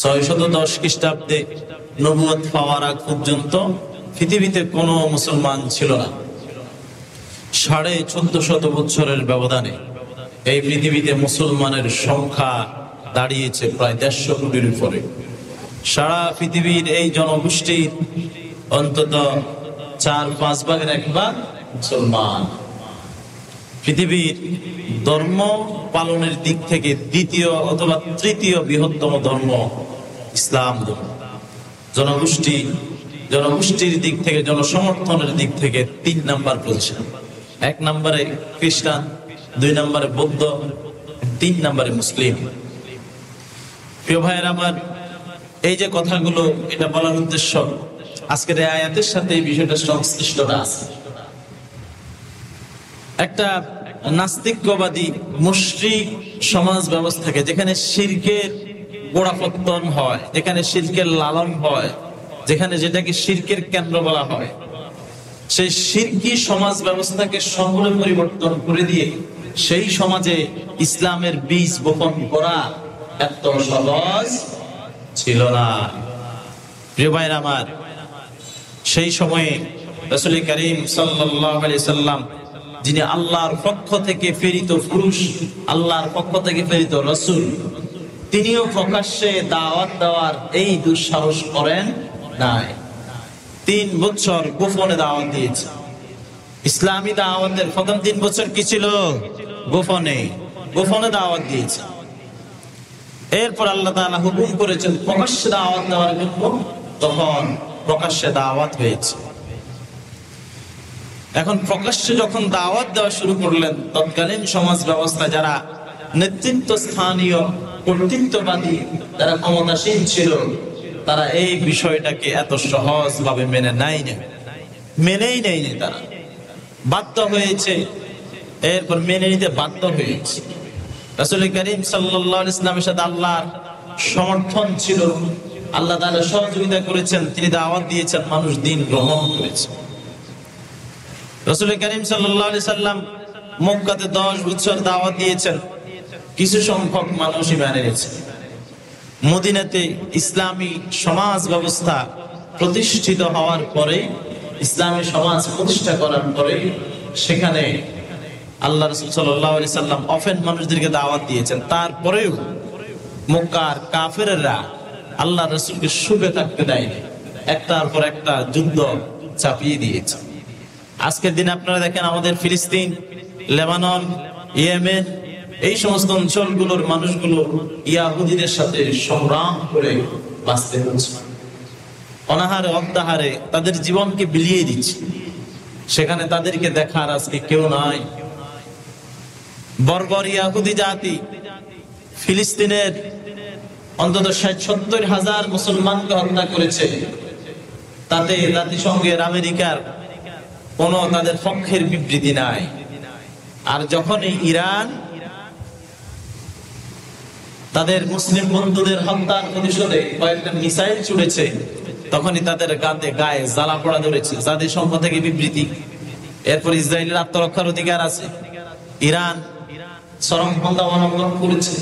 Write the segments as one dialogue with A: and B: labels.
A: 610 খ্রিস্টাব্দে নবুয়ত পাওয়ার আগ পর্যন্ত পৃথিবীতে কোনো মুসলমান ছিল না। 1450 বছরের ব্যবধানে এই পৃথিবীতে মুসলমানের সংখ্যা দাঁড়িয়েছে প্রায় 150 কোটির উপরে। সারা পৃথিবীর এই জনগোষ্ঠীর অন্তত 4-5 ভাগের 1 ভাগ মুসলমান। পৃথিবীর ধর্ম পালনের দিক থেকে দ্বিতীয় অথবা তৃতীয় বৃহত্তম ধর্ম ইসলাম ধর্ম। জনগোষ্ঠীর দিক থেকে, জনসমর্থনের দিক থেকে 3 নাম্বার পজিশন। 1 নম্বরে খ্রিস্টান, 2 নম্বরে বৌদ্ধ, 3 নম্বরে মুসলিম। প্রিয় ভাইয়েরা আমার, এই যে কথাগুলো এটা বলার উদ্দেশ্য, আজকের এই আয়াতের সাথে এই বিষয়টা সংশ্লিষ্টতা আছে। একটা নাস্তিকবাদী মুশরিক সমাজ ব্যবস্থাকে, যেখানে শিরকের গোড়াপত্তন হয়, যেখানে শিরকের লালন হয়, যেখানে যেটাকে শিরকের কেন্দ্র বলা হয়, সেই শিরকি সমাজ ব্যবস্থাকে সমূলে পরিবর্তন করে দিয়ে সেই সমাজে ইসলামের বীজ বপন করা এত সহজ ছিল না। প্রিয় ভাইরা আমার, সেই সময়ে রাসূল করিম সাল্লাল্লাহু আলাইহি সাল্লাম, যিনি আল্লাহর পক্ষ থেকে প্রেরিত পুরুষ, আল্লাহর পক্ষ থেকে প্রেরিত রাসূল, তিনিও প্রকাশ্যে দাওয়াত দেওয়ার এই দুঃসাহস করেন নাই। 3 বছর গোপনে দাওয়াত দিয়েছে। ইসলামী দাওয়াতের প্রথম 3 বছর কি ছিল? গোপনে দাওয়াত দিয়েছে। এরপর আল্লাহ তাআলা হুকুম করেছেন প্রকাশ্যে দাওয়াত দেওয়ার জন্য, তখন প্রকাশ্যে দাওয়াত হয়েছে। এখন প্রকাশ্যে যখন দাওয়াত দেওয়া শুরু করলেন, তৎকালীন সমাজ ব্যবস্থা যারা নেতৃত্ব স্থানীয় কর্তৃত্ববাদী, যারা ক্ষমতাসীন ছিল, তারা এই বিষয়টাকে এত সহজ ভাবে মেনেই নেয়নি। তারা বাধ্য হয়েছে, এরপর মেনে নিতে বাধ্য হয়েছে। রাসূল করিম সাল্লাল্লাহু আলাইহি ওয়াসাল্লামের সাথে আল্লাহর সমর্থন ছিল, আল্লাহ তাআলা সহযোগিতা করেছেন, তিনি দাওয়াত দিয়েছেন, মানুষ দিন গ্রহণ করেছে। রাসূল করিম সাল্লাল্লাহু আলাইহি ওয়াসাল্লাম মক্কাতে 10 বছর দাওয়াত দিয়েছেন, কিছু সংখ্যক মানুষই মেনে নিয়েছে। মদিনাতে ইসলামী সমাজ ব্যবস্থা প্রতিষ্ঠিত হওয়ার পরে, ইসলামী সমাজ প্রতিষ্ঠা করার পরে, সেখানে আল্লাহ রাসূল সাল্লাল্লাহু আলাইহি সাল্লাম অফেন মানুষদেরকে দাওয়াত দিয়েছেন। তারপরেও মক্কার কাফেররা আল্লাহ রাসূলকে সুখে থাকতে দেয়নি, একটার পর একটা যুদ্ধ চাপিয়ে দিয়েছে। আজকের দিনে আপনারা দেখেন, আমাদের ফিলিস্তিন, লেবানন, ইয়েমেন, এই সমস্ত অঞ্চলগুলোর মানুষগুলো ইয়াহুদীদের সাথে সংগ্রাম করে বাঁচতে হচ্ছে। অনাহারে অত্যাহারে তাদের জীবনকে বিলিয়ে দিচ্ছে। সেখানে তাদেরকে দেখার আজকে কেউ নাই। বর্বর ইয়াহুদী জাতি ফিলিস্তিনের অন্তত 60-70 হাজার মুসলমানকে হত্যা করেছে। তাতে জাতিসংঘের, আমেরিকার কোনো তাদের পক্ষের বিবৃতি নাই। আর যখনই ইরান তাদের মুসলিম বন্ধুদের হত্যার প্রতিশোধে কয়েকটা মিসাইল ছুড়েছে, তখনই তাদের গায়ে জ্বালা পোড়া ধরেছে, জাতিসংঘ থেকে বিবৃতি। এরপর ইসরায়েলের আত্মরক্ষার অধিকার আছে। ইরান চরমপন্থা অবলম্বন করেছে,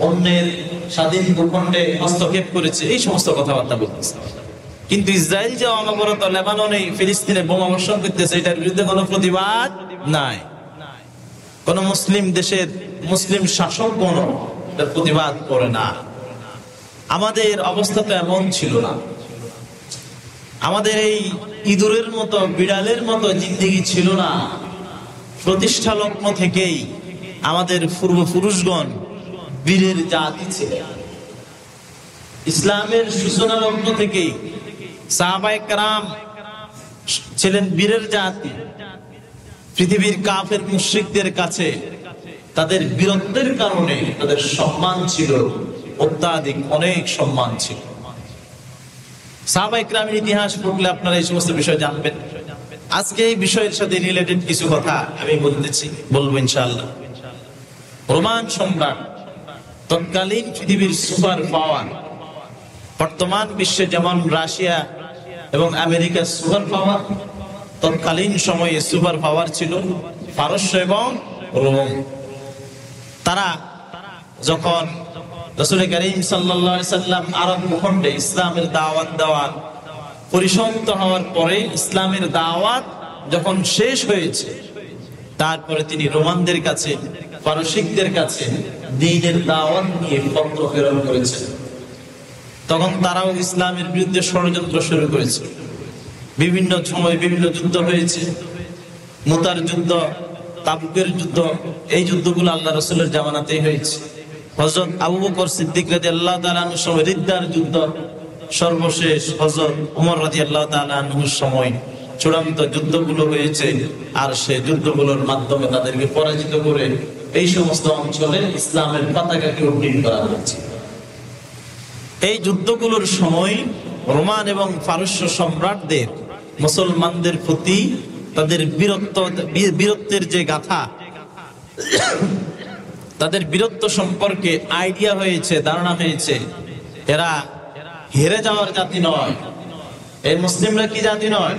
A: অন্যের স্বাধীন ভূখণ্ডে হস্তক্ষেপ করেছে, এই সমস্ত কথাবার্তা বলতেছে। কিন্তু ইসরায়েল যে অনবরত লেবাননে, ফিলিস্তিনে বোমা বর্ষণ করতেছে, এটার বিরুদ্ধে কোনো প্রতিবাদ নাই। কোন মুসলিম দেশের মুসলিম শাসকগণ প্রতিবাদ করে না। আমাদের অবস্থা তো এমন ছিল না। আমাদের এই ইঁদুরের মতো, বিড়ালের মতো জিন্দেগি ছিল না। প্রতিষ্ঠা লগ্ন থেকেই আমাদের পূর্বপুরুষগণ বীরের জাতি ছিল। ইসলামের সূচনা লগ্ন থেকেই সাহাবায়ে কেরাম ছিলেন বীরের জাতি। পৃথিবীর কাফের মুশরিকদের কাছে তাদের বীরত্বের কারণে তাদের সম্মান ছিল অত্যাধিক, অনেক সম্মান ছিল। সাহাবায়ে কেরামের ইতিহাস পড়লে আপনারা এই সমস্ত বিষয় জানবেন। আজকে এই বিষয়ের সাথে রিলেটেড কিছু কথা আমি বলবো ইনশাআল্লাহ। রোমান সম্রাট, তৎকালীন পৃথিবীর সুপার পাওয়ার, বর্তমান বিশ্বে যেমন রাশিয়া এবং আমেরিকা সুপার পাওয়ার, তৎকালীন সময়ে সুপার পাওয়ার ছিল পারস্য এবং রোম। তারা যখন রাসূল করিম সাল্লাল্লাহু আলাইহি সাল্লাম আরব ভূখণ্ডে ইসলামের দাওয়াত দেওয়ার পরিসমাপ্ত হওয়ার পরে, ইসলামের দাওয়াত যখন শেষ হয়েছে, তারপরে তিনি রোমানদের কাছে, পারসিকদের কাছে দ্বীনের দাওয়াত নিয়ে পত্র প্রেরণ করেছেন। তখন তারাও ইসলামের বিরুদ্ধে ষড়যন্ত্র শুরু করেছে। বিভিন্ন সময় বিভিন্ন যুদ্ধ হয়েছে, মুতার যুদ্ধ, তাবুকের যুদ্ধ। এই যুদ্ধগুলো আল্লাহ রাসূলের জামানাতেই হয়েছে। হযরত আবু বকর সিদ্দিক রাদিয়াল্লাহু তাআলা আনহুর সময় রিদ্দার যুদ্ধ, সর্বশেষ হযরত ওমর রাদিয়াল্লাহু তাআলা আনহুর সময় চূড়ান্ত যুদ্ধগুলো হয়েছে। আর সেই যুদ্ধগুলোর মাধ্যমে তাদেরকে পরাজিত করে এই সমস্ত অঞ্চলে ইসলামের পতাকাকে উড্ডীন করা হয়েছে। এই যুদ্ধগুলোর সময় রোমান এবং পারস্য সম্রাটদের মুসলমানদের প্রতি তাদের বীরত্বের যে গাথা, তাদের বীরত্ব সম্পর্কে আইডিয়া হয়েছে, ধারণা হয়েছে, এরা হেরে যাওয়ার জাতি নয়। এই মুসলিমরা কি জাতি নয়?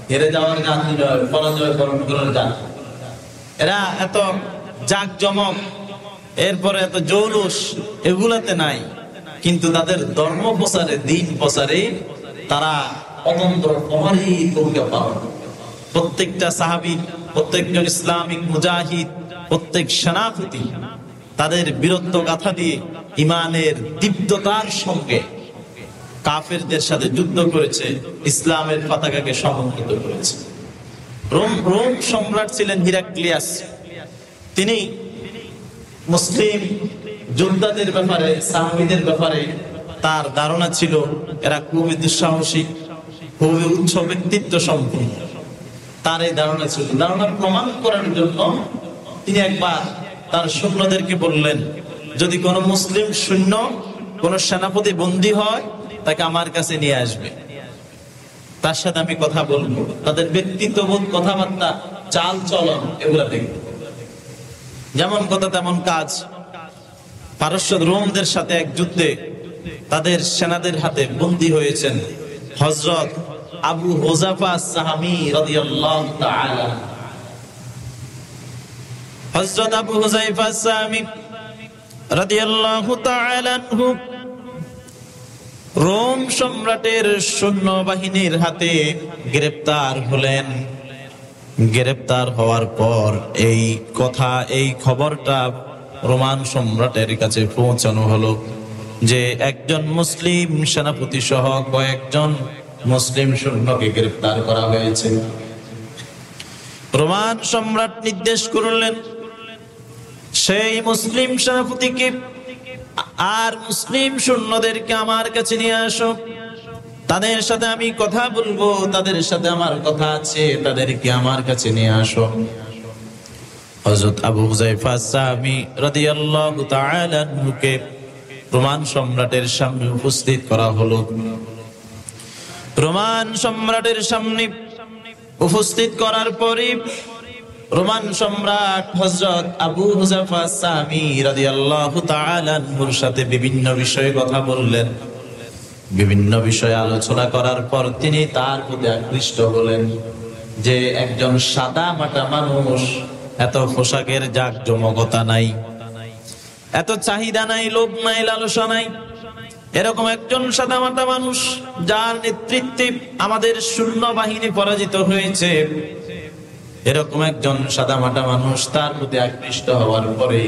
A: হেরে যাওয়ার জাতি নয়, পরাজয় বরণ করার জাতি। এরা এত জাঁকজমক, এরপরে এত জৌলুস, এগুলাতে নাই, কিন্তু তাদের ধর্ম প্রচারে, দ্বীন প্রচারে তারা অনন্ত প্রহরী ভূমিকা পালন। প্রত্যেকটা সাহাবী, প্রত্যেকজন ইসলামিক মুজাহিদ, প্রত্যেক সেনাপতি তাদের বীরত্ব গাথা দিয়ে ইমানের দীপ্ততার সঙ্গে কাফেরদের সাথে যুদ্ধ করেছে, ইসলামের পতাকাকে সমুন্নত করেছে। রোম সম্রাট ছিলেন হিরাক্লিয়াস। তিনি মুসলিম যোদ্ধাদের ব্যাপারে, সাহাবীদের ব্যাপারে তার ধারণা ছিল এরা খুবই দুঃসাহসী, খুবই উচ্চ ব্যক্তিত্ব সম্পন্ন। তার এই ধারণা ছিল। ধারণা প্রমাণ করার জন্য তিনি একবার তার সৈন্যদেরকে বললেন, যদি কোনো মুসলিম সৈন্য, কোন সেনাপতি বন্দী হয়, তাকে আমার কাছে নিয়ে আসবে, তার সাথে আমি কথা বলবো, তাদের ব্যক্তিত্ববোধ, কথাবার্তা, চাল চলন এগুলা দেখব। যেমন কথা তেমন কাজ। পারস্য রোমদের সাথে এক যুদ্ধে তাদের সেনাদের হাতে বন্দী হয়েছেন হযরত আবু হুযাফা আস-সাহামী রাদিয়াল্লাহু তাআলা। হযরত আবু হুযাফা আস-সাহামী রাদিয়াল্লাহু তাআলা আনহু রোম সম্রাটের সৈন্যবাহিনীর হাতে গ্রেফতার হলেন। গ্রেফতার হওয়ার পর এই কথা, এই খবরটা রোমান সম্রাটের কাছে পৌঁছানো হলো যে একজন মুসলিম সেনাপতি সহ কয়েকজন মুসলিম সৈন্যকে গ্রেফতার করা হয়েছে। রোমান সম্রাট নির্দেশ করলেন সেই মুসলিম সেনাপতিকে আর মুসলিম সৈন্যদেরকে আমার কাছে নিয়ে আসো, তাদের সাথে আমি কথা বলবো, তাদের সাথে আমার কথা আছে, তাদেরকে আমার কাছে নিয়ে আসো। হযরত আবু হুযায়ফা আস-সাহাবী রাদিয়াল্লাহু তাআলা আনহুকে রোমান সম্রাটের সামনে উপস্থিত করা হলো। রোমান সম্রাটের সামনে উপস্থিত করার পরে রোমান সম্রাট হযরত আবু হুযায়ফা আস-সাহাবী রাদিয়াল্লাহু তাআলা আনহুর সাথে বিভিন্ন বিষয়ে কথা বললেন। বিভিন্ন বিষয়ে আলোচনা করার পর তিনি তার প্রতি আকৃষ্ট হলেন যে একজন সাদা মাটা মানুষ, এত পোশাকের জাঁকজমকতা নাই, এত চাহিদা নাই, লোভ নাই, লালসা নাই, এরকম একজন সাদা মাটা মানুষ যার নেতৃত্বে আমাদের সৈন্যবাহিনী পরাজিত হয়েছে, এরকম একজন সাদা মাটা মানুষ, তার প্রতি আকৃষ্ট হওয়ার পরে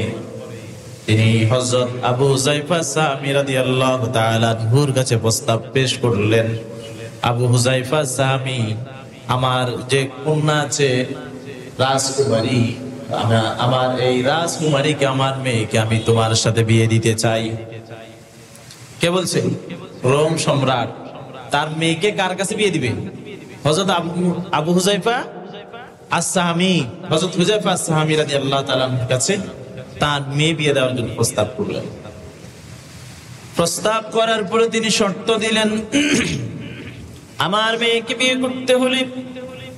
A: তিনি হযরত আবু হুযায়ফা আস-সাহাবী রাদিয়াল্লাহু তাআলা আনহুর কাছে প্রস্তাব পেশ করলেন, আবু হুযায়ফা আস-সাহাবী, আমার যে কন্যা আছে রাজকুমারী, আমার এই রাজকুমারীকে, আমার মেয়েকে আমি তোমার সাথে বিয়ে দিতে চাই। কে বলছে? রোম সম্রাট। তার মেয়েকে কার কাছে বিয়ে দিবে? হযরত আবু হুযায়ফা আস-সাহাবী, হযরত হুযায়ফা আস-সাহাবী রাদিয়াল্লাহু তাআলা আনহুর কাছে তার মেয়ে বিয়ে দেওয়ার জন্য প্রস্তাব করলেন। প্রস্তাব করার পরে তিনি শর্ত দিলেন, আমার মেয়েকে বিয়ে করতে হলে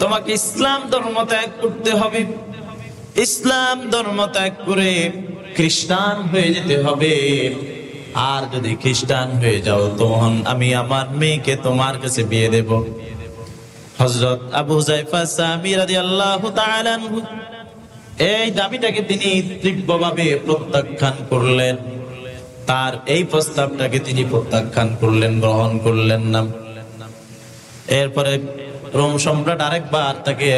A: তোমাকে ইসলাম ধর্ম ত্যাগ করতে হবে, ইসলাম ধর্ম ত্যাগ করে খ্রিস্টান হয়ে যেতে হবে, আর যদি খ্রিস্টান হয়ে যাও তখন আমি আমার মেয়েকে তোমার কাছে বিয়ে দেব। হযরত আবু হুযায়ফা আস-সাহাবী রাদিয়াল্লাহু তাআলা আনহু এই দাবিটাকে তিনি তীব্রভাবে প্রত্যাখ্যান করলেন। তার এই প্রস্তাবটাকে তিনি প্রত্যাখ্যান করলেন, গ্রহণ করলেন না। এরপরে রোম সম্রাট আরেকবার তাকে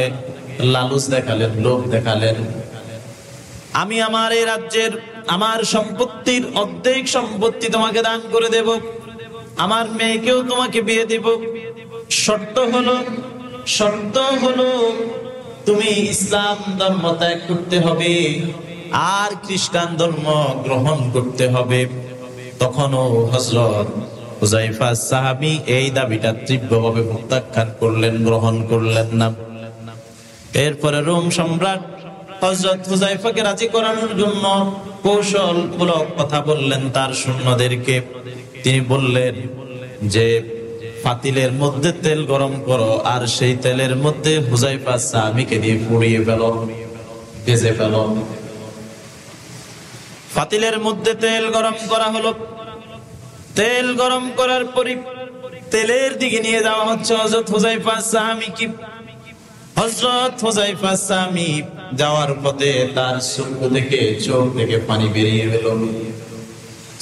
A: লালুচ দেখালেন, লোভ দেখালেন। আমি আমার এই রাজ্যের আমার সম্পত্তির অর্ধেক সম্পত্তি তোমাকে দান করে দেব, আমার মেয়েকেও তোমাকে বিয়ে দেব। শর্ত হলো তুমি ইসলাম ধর্ম ত্যাগ করতে হবে আর খ্রিস্টান ধর্ম গ্রহণ করতে হবে। তখনও হযরত হুযায়ফা সাহাবী এই দাবিটা তীব্রভাবে প্রত্যাখ্যান করলেন, গ্রহণ করলেন না। এরপরে রোম সম্রাট হযরত হুযায়ফাকে রাজি করানোর জন্য কৌশলমূলক কথা বললেন তার সৈন্যদেরকে। তিনি বললেন যে পাতিলের মধ্যে তেল গরম করো আর সেই তেলের মধ্যে হুযায়ফা সাহাবীকে দিয়ে পুড়িয়ে ফেলো, ভেজে ফেলো। পাতিলের মধ্যে তেল গরম করা হলো। তেল গরম করার পরে তেলের দিকে নিয়ে যাওয়া হচ্ছে হযরত হুযায়ফা সাহাবীকে। হযরত হুযায়ফা সাহাবী যাওয়ার পথে তার চোখ থেকে পানি বেরিয়ে এলো।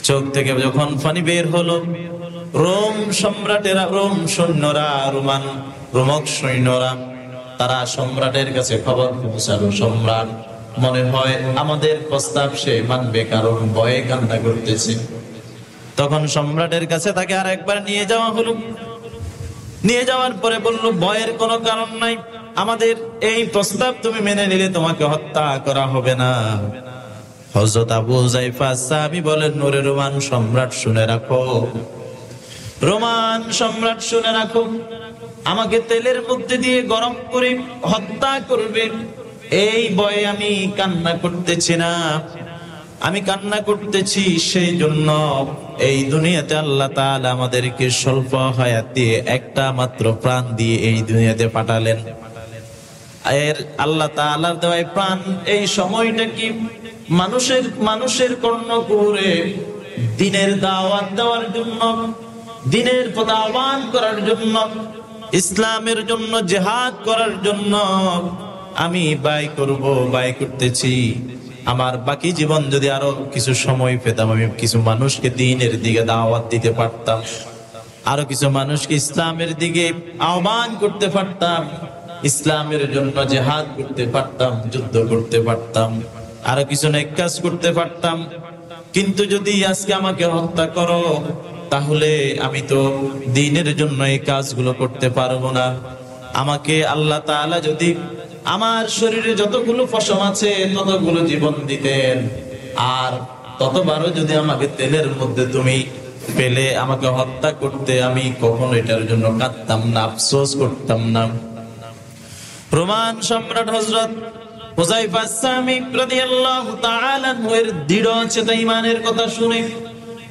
A: চোখ থেকে যখন পানি বের হলো, রোম সম্রাটেরা, রোম সৈন্যরা, রোমক সৈন্যরা তারা সম্রাটের কাছে খবর পৌঁছালো, সম্রাট মনে হয় আমাদের প্রস্তাব সে মানবে, কারণ ভয়ে কান্না করতেছে। তখন সম্রাটের কাছে তাকে আর একবার নিয়ে যাওয়া হলো। নিয়ে যাওয়ার পরে বলল, ভয়ের কোনো কারণ নাই, আমাদের এই প্রস্তাব তুমি মেনে নিলে তোমাকে হত্যা করা হবে না। হযরত আবু হুযায়ফা সাহাবী বলেন, নূরে রোমান সম্রাট শুনে রাখো, রোমান সম্রাট শুনে রাখো, আমাকে তেলের মধ্যে দিয়ে গরম করে হত্যা করবে এই ভয়ে আমি কান্না করতেছি না। আমি কান্না করতেছি সেই জন্য এই দুনিয়াতে আল্লাহ তাআলা আমাদেরকে স্বল্প হায়াত দিয়ে একটা মাত্র প্রাণ দিয়ে এই দুনিয়াতে পাঠালেন। এর আল্লাহ তাআলার দেওয়া প্রাণ, এই সময়টা কি মানুষের কর্ণকুহরে দ্বীনের দাওয়াত দেওয়ার জন্য, দ্বীনের পথ আহ্বান করার জন্য, ইসলামের জন্য জিহাদ করার জন্য আমি ব্যয় করতেছি। আমার বাকি জীবন যদি আরো কিছু সময় পেতাম, আমি কিছু মানুষকে দ্বীনের দিকে দাওয়াত দিতে পারতাম, আরো কিছু মানুষকে ইসলামের দিকে আহ্বান করতে পারতাম, ইসলামের জন্য জিহাদ করতে পারতাম, যুদ্ধ করতে পারতাম, আরো কিছু নেক কাজ করতে পারতাম। কিন্তু যদি আজকে আমাকে হত্যা করো, তাহলে আমি তো দ্বীনের জন্য এই কাজগুলো করতে পারবো না। আমাকে আল্লাহ তাআলা যদি আমার শরীরে যতগুলো পশম আছে ততগুলো জীবন দিতেন, আর ততবারও যদি আমাকে তেলের মধ্যে তুমি ফেলে আমাকে হত্যা করতে, আমি কখনো এটার জন্য কাঁদতাম না, আফসোস করতাম না। রোমান সম্রাট হযরত হুযায়ফা সাহাবী রাদিয়াল্লাহু তাআলা এর দৃঢ় চেতা ঈমানের কথা শুনে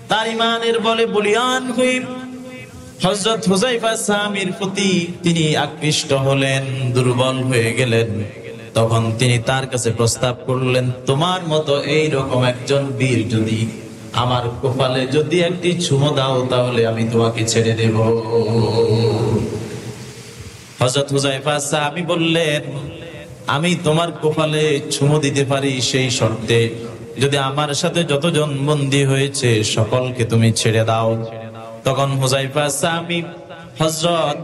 A: তার ঈমানের বলে বলিয়ান হয়ে হযরত হুযায়ফা সাহাবীর প্রতি তিনি আকৃষ্ট হলেন, দুর্বল হয়ে গেলেন। তখন তিনি তার কাছে প্রস্তাব করলেন, তোমার মতো এই রকম একজন বীর যদি আমার কপালে যদি একটি চুমো দাও, তাহলে আমি তোমাকে ছেড়ে দেব। হযরত হুযায়ফা সাহাবী বললেন, আমি তোমার কপালে চুমো দিতে পারি সেই শর্তে যদি আমার সাথে যতজন বন্দী হয়েছে সকলকে তুমি ছেড়ে দাও। তখন হুযায়ফা সাহাবী হযরত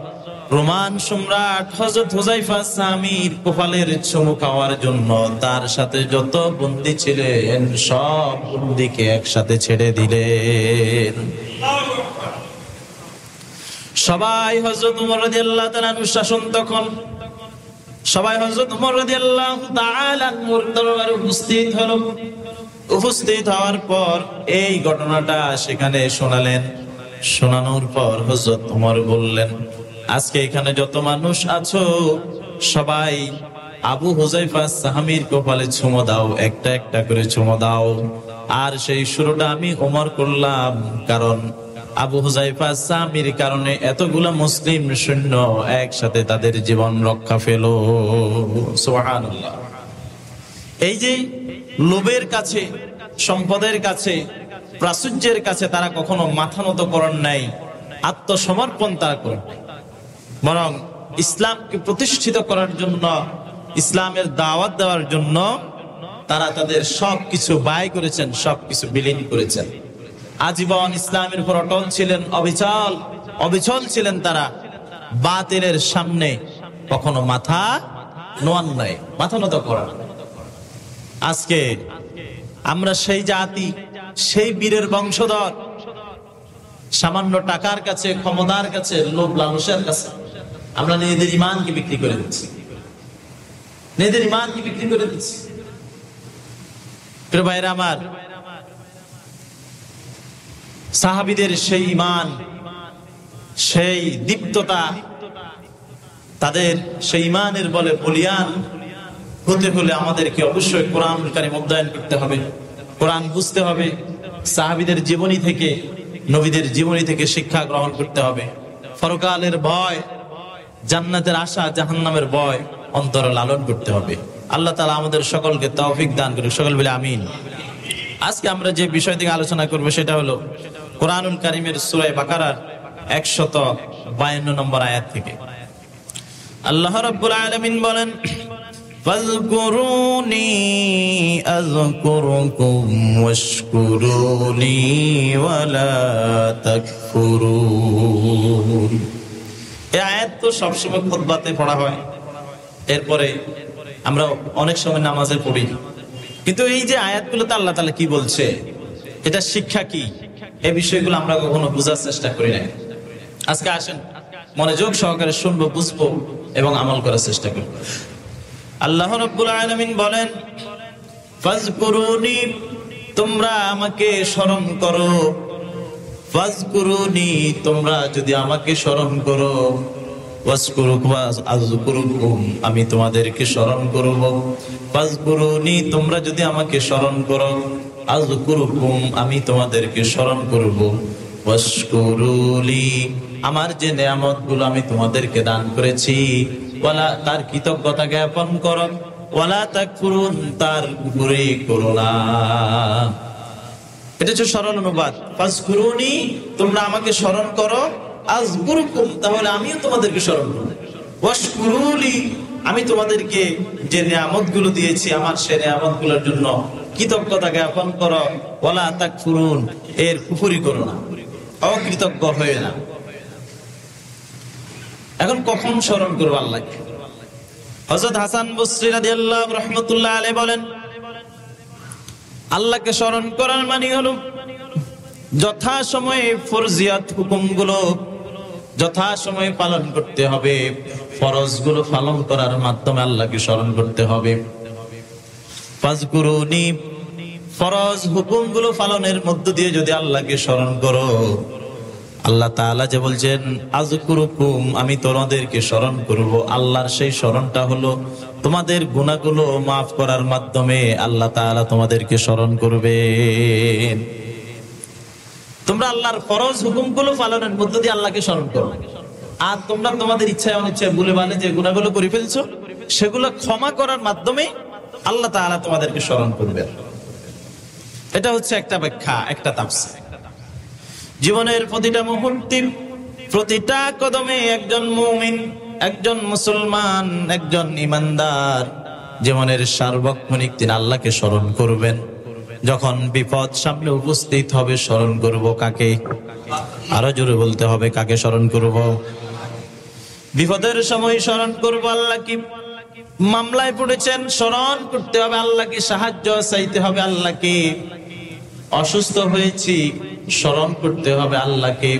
A: রোমান সম্রাট হযরত হুযায়ফা সাহাবীর কপালের চুমো খাওয়ার জন্য তার সাথে যত বন্দী ছিলেন সব বন্দীকে একসাথে ছেড়ে দিলেন। সবাই হযরত ওমর রাদিয়াল্লাহু তাআলা শাসন, তখন সবাই হযরত ওমর রাদিয়াল্লাহু তাআলা দরবারে উপস্থিত হওয়ার পর এই ঘটনাটা সেখানে শোনালেন। শোনানোর পর হযরত ওমর বললেন, আজকে এখানে যত মানুষ আছো সবাই আবু হুযায়ফা সাহাবীর কপালে চুমো দাও, একটা একটা করে চুমো দাও। আর সেই শুরুটা আমি ওমর করলাম, কারণ আবু হুযায়ফা সাহাবীর কারণে এতগুলা মুসলিম সৈন্য একসাথে তাদের জীবন রক্ষা পেল। সুবহানাল্লাহ। এই যে লোভের কাছে, সম্পদের কাছে, প্রাচুর্যের কাছে তারা কখনো মাথা নত করেন নাই, আত্মসমর্পণ তারা করেন, বরং ইসলামকে প্রতিষ্ঠিত করার জন্য, ইসলামের দাওয়াত দেওয়ার জন্য তারা তাদের সবকিছু ব্যয় করেছেন, সবকিছু বিলীন করেছেন। আজীবন ইসলামের উপর অটল ছিলেন, অবিচল ছিলেন তারা। বাতিলের সামনে কখনো মাথা নোয়ান নাই, মাথা নত করার। আজকে আমরা সেই জাতি, সেই বীরের বংশধর, সামান্য টাকার কাছে, ক্ষমতার কাছে, লোভ লালসের কাছে আমরা নিজেদের ইমানকে বিক্রি করে দিচ্ছি, নিজেদের ইমানকে বিক্রি করে দিচ্ছি। প্রিয় ভাইরা আমার, সাহাবীদের সেই ইমান, সেই দীপ্ততা, তাদের সেই ইমানের বলে বলিয়ান হতে হলে আমাদেরকে অবশ্যই কোরআন কারীম অধ্যয়ন করতে হবে, কোরআন বুঝতে হবে, সাহাবীদের জীবনী থেকে, নবীদের জীবনী থেকে শিক্ষা গ্রহণ করতে হবে। পরকালের ভয়, জান্নাতের আশা, জাহান্নামের ভয় অন্তরে লালন করতে হবে। আল্লাহ তাআলা আমাদের সকলকে তৌফিক দান করুন, সকল বলে আমিন। আজকে আমরা যে বিষয় থেকে আলোচনা করব সেটা হলো কোরআনুল কারীমের সূরা বাকারার 152 নম্বর আয়াত থেকে। আল্লাহ রাব্বুল আলামিন বলেন, ফাযকুরুনি আযকুরুকুম ওয়াশকুরুনি ওয়ালা তাকফুরুন। এই আয়াত তো সবসময় খুতবাতে পড়া হয়, এরপরে আমরা অনেক সময় নামাজে পড়ি, কিন্তু এই যে আয়াতগুলোতে আল্লাহ তাআলা কি বলছে, এটা শিক্ষা কি, এই বিষয়গুলো আমরা কখনো বোঝার চেষ্টা করি না। আজকে আসেন মনোযোগ সহকারে শুনবো, বুঝবো এবং আমল করার চেষ্টা করব। আল্লাহ রাব্বুল আলামিন বলেন, ফাযকুরুনি, তোমরা আমাকে স্মরণ করো, ফাযকুরুনি, তোমরা যদি আমাকে স্মরণ করো, ওয়াশকুরুকুম আযকুরুকুম, আমি তোমাদেরকে স্মরণ করব। ফাযকুরুনি, তোমরা যদি আমাকে স্মরণ করো, আযকুরুকুম, আমি তোমাদেরকে স্মরণ করব। ওয়াশকুরুলি, আমার যে নেয়ামতগুলো আমি তোমাদেরকে দান করেছি, ওয়ালা, তার কৃতজ্ঞতা জ্ঞাপন করো, ওয়ালা তাকফুরুন, তার কুফরি করো না। এটা হচ্ছে সরল অনুবাদ। ফাযকুরুনি, তোমরা আমাকে স্মরণ করো, আযকুরুকুম, তাহলে আমিও তোমাদেরকে স্মরণ করব। ওয়াশকুরুলি, আমি তোমাদেরকে যে নিয়ামতগুলো দিয়েছি, আমার সেই নিয়ামতগুলোর জন্য কৃতজ্ঞতা জ্ঞাপন করো, ওয়ালা তাকফুরুন, এর কুফরি করো না, অকৃতজ্ঞ হয়ে না। এখন কখন স্মরণ করবো আল্লাহকে? হযরত হাসান বসরি রাদিয়াল্লাহু রাহমাতুল্লাহ আলাইহি বলেন, আল্লাহকে স্মরণ করার মানে হলো যথাসময়ে ফরজিয়াত হুকুমগুলো যথাসময়ে পালন করতে হবে, ফরজগুলো পালন করার মাধ্যমে আল্লাহকে স্মরণ করতে হবে। ফাযকুরুনি, ফরজ হুকুমগুলো পালনের মধ্য দিয়ে যদি আল্লাহকে স্মরণ করো, আল্লাহ তাআলা যে বলছেন আযকুরুকুম, আমি তোমাদেরকে স্মরণ করব, আল্লাহর সেই স্মরণটা হলো তোমাদের গুনাহগুলো মাফ করার মাধ্যমে আল্লাহ তাআলা তোমাদেরকে স্মরণ করবেন। তোমরা আল্লাহর ফরজ হুকুমগুলো পালনের মধ্য দিয়ে আল্লাহকে স্মরণ করো, আর তোমরা তোমাদের ইচ্ছায় অনিচ্ছায় ভুলে ভালে যে গুনাহগুলো করে ফেলছো, সেগুলো ক্ষমা করার মাধ্যমে আল্লাহ তাআলা তোমাদেরকে স্মরণ করবেন। এটা হচ্ছে একটা ব্যাখ্যা, একটা তাফসীর। জীবনের প্রতিটা মুহূর্তে, প্রতিটা কদমে একজন মুমিন, একজন মুসলমান, একজন ঈমানদার জীবনের সার্বক্ষণিক দিন আল্লাহকে স্মরণ করবেন। যখন বিপদ সামনে উপস্থিত হবে, স্মরণ করব কাকে? আরো জোরে বলতে হবে, কাকে স্মরণ করব? বিপদের সময় স্মরণ করব আল্লাহকে। মামলায় পড়েছেন, স্মরণ করতে হবে আল্লাহকে, সাহায্য চাইতে হবে আল্লাহকে। অসুস্থ হয়েছি, স্মরণ করতে হবে আল্লাহকে।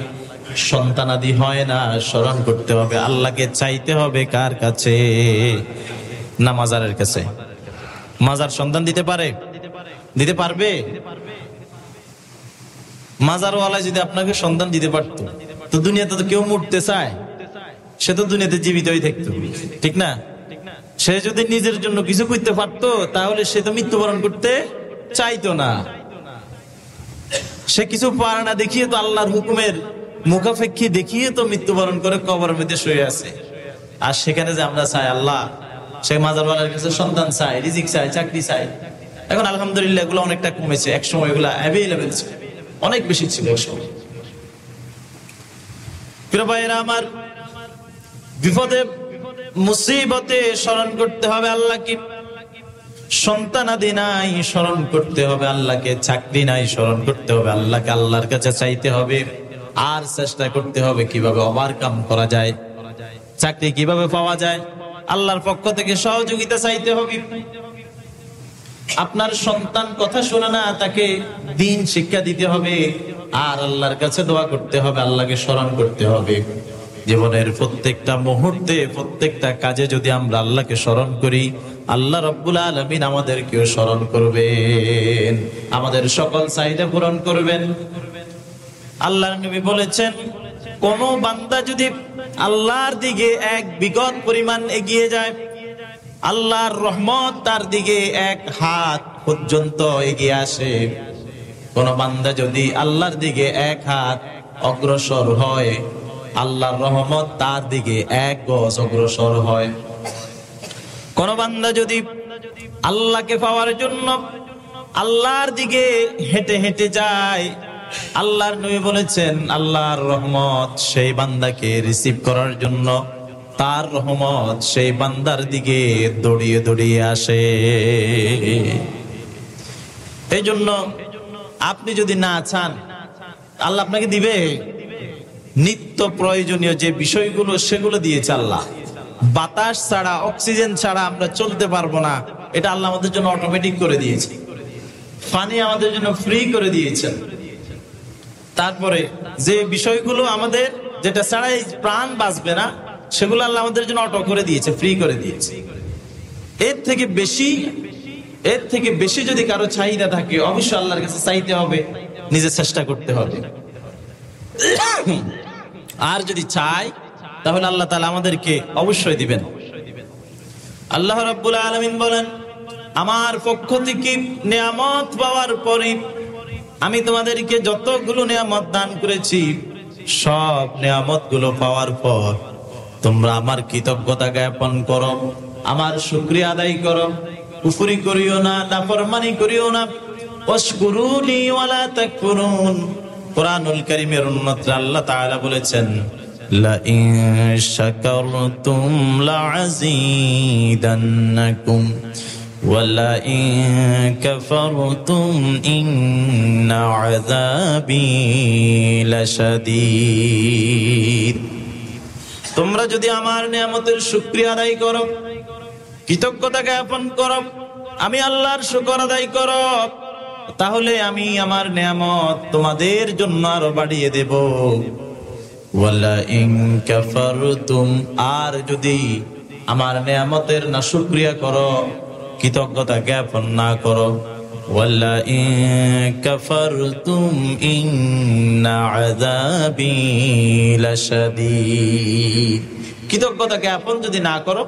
A: সন্তানাদি হয় না, স্মরণ করতে হবে আল্লাহকে। চাইতে হবে কার কাছে? না মাজারের কাছে? মাজার সন্তান দিতে পারে? দিতে পারবে? মাজারওয়ালা যদি আপনাকে সন্তান দিতে পারতো, তো দুনিয়াতে তো কেউ মরতে চায়? সে তো দুনিয়াতে জীবিতই থাকতো, ঠিক না? সে যদি নিজের জন্য কিছু করতে পারতো, তাহলে সে তো মৃত্যুবরণ করতে চাইতো না। সে কিছু পারে না দেখিয়ে তো, আল্লাহর হুকুমের মুখাপেক্ষী দেখিয়ে তো মৃত্যুবরণ করে কবরের মধ্যে শুয়ে আছে। আর সেখানে যে আমরা চাই আল্লাহ, সে মাজারওয়ালার কাছে সন্তান চাই, রিজিক চাই, চাকরি চাই। এখন আলহামদুলিল্লাহ এগুলো অনেকটা কমেছে, এক সময় এগুলা অ্যাভেলেবেল ছিল, অনেক বেশি ছিল এক সময়। প্রিয় ভাইয়েরা আমার, বিপদে মুসিবতে স্মরণ করতে হবে আল্লাহকে। সন্তানাদি নাই, স্মরণ করতে হবে আল্লাহকে। চাকরি নাই, স্মরণ করতে হবে আল্লাহকে। আল্লাহর কাছে চাইতে হবে, আর চেষ্টা করতে হবে কিভাবে ওভারকাম করা যায়, চাকরি কিভাবে পাওয়া যায়, আল্লাহর পক্ষ থেকে সহযোগিতা চাইতে হবে। আপনার সন্তান কথা শোনে না, তাকে দ্বীন শিক্ষা দিতে হবে, আর আল্লাহর কাছে দোয়া করতে হবে, আল্লাহকে স্মরণ করতে হবে। জীবনের প্রত্যেকটা মুহূর্তে, প্রত্যেকটা কাজে যদি আমরা আল্লাহকে স্মরণ করি, আল্লাহ রাব্বুল আলামিন আমাদেরকেও স্মরণ করবেন, আমাদের সকল চাহিদা পূরণ করবেন। আল্লাহর নবী বলেছেন, কোন বান্দা যদি আল্লাহর দিকে এক বিগত পরিমাণ এগিয়ে যায়, আল্লাহর রহমত তার দিকে এক হাত পর্যন্ত এগিয়ে আসে। কোন বান্দা যদি আল্লাহর দিকে এক হাত অগ্রসর হয়, আল্লাহর রহমত তার দিকে এক গজ অগ্রসর হয়। কোন বান্দা যদি আল্লাহকে পাওয়ার জন্য আল্লাহর দিকে হেঁটে হেঁটে যায়, আল্লাহর নবী বলেছেন, আল্লাহর রহমত সেই বান্দাকে রিসিভ করার জন্য তার রহমত সেই বান্দার দিকে দৌড়িয়ে দৌড়িয়ে আসে। এই জন্য আপনি যদি না চান, আল্লাহ আপনাকে দিবে। নিত্য প্রয়োজনীয় যে বিষয়গুলো, সেগুলো দিয়েছে আল্লাহ। বাতাস ছাড়া, অক্সিজেন ছাড়া আমরা চলতে পারবো না, এটা আল্লাহ আমাদের জন্য অটোমেটিক করে দিয়েছে। পানি আমাদের জন্য ফ্রি করে দিয়েছেন। তারপরে যে বিষয়গুলো আমাদের, যেটা ছাড়াই প্রাণ বাঁচবে না, সেগুলো আল্লাহ আমাদের জন্য অটো করে দিয়েছে, ফ্রি করে দিয়েছে। এর থেকে বেশি যদি কারো চাহিদা থাকে, অবশ্যই আল্লাহর কাছে চাইতে হবে, নিজে চেষ্টা করতে হবে। আর যদি চাই, তাহলে আল্লাহ তাআলা আমাদেরকে অবশ্যই দিবেন। আল্লাহ রাব্বুল আলামিন বলেন, আমার পক্ষ থেকে নিয়ামত পাওয়ার পরে আমি তোমাদেরকে যতগুলো নিয়ামত দান করেছি, সব নিয়ামত গুলো পাওয়ার পর তোমরা আমার কৃতজ্ঞতা জ্ঞাপন করো, আমার শুকরিয়া আদায় করো, কুফরি করিও না, নাফরমানি করিও না। ওয়াশকুরুনি ওয়ালা তাকফুরুন। কুরআনুল কারীমের অন্যত্র আল্লাহ তাআলা বলেছেন, লা ইন শাকারতুম লাযীদান্নাকুম ওয়া লা ইন কাফারতুম ইন্না আযাবী লাশাদীদ। তোমরা যদি আমার নিয়ামতের শুকরিয়া আদায় করো, কৃতজ্ঞতা জ্ঞাপন করো, আমি আল্লাহর শুকর আদায় করো, তাহলে আমি আমার নিয়ামত তোমাদের জন্য আরো বাড়িয়ে দেব। ওয়ালা ইন কাফারতুম, আর যদি আমার নিয়ামতের না শুকরিয়া করো, কৃতজ্ঞতা জ্ঞাপন না করো, ওয়ালা ইন কাফারতুম ইন্না আযাবী লাশাদীদ। কৃতজ্ঞতা জ্ঞাপন যদি না করো,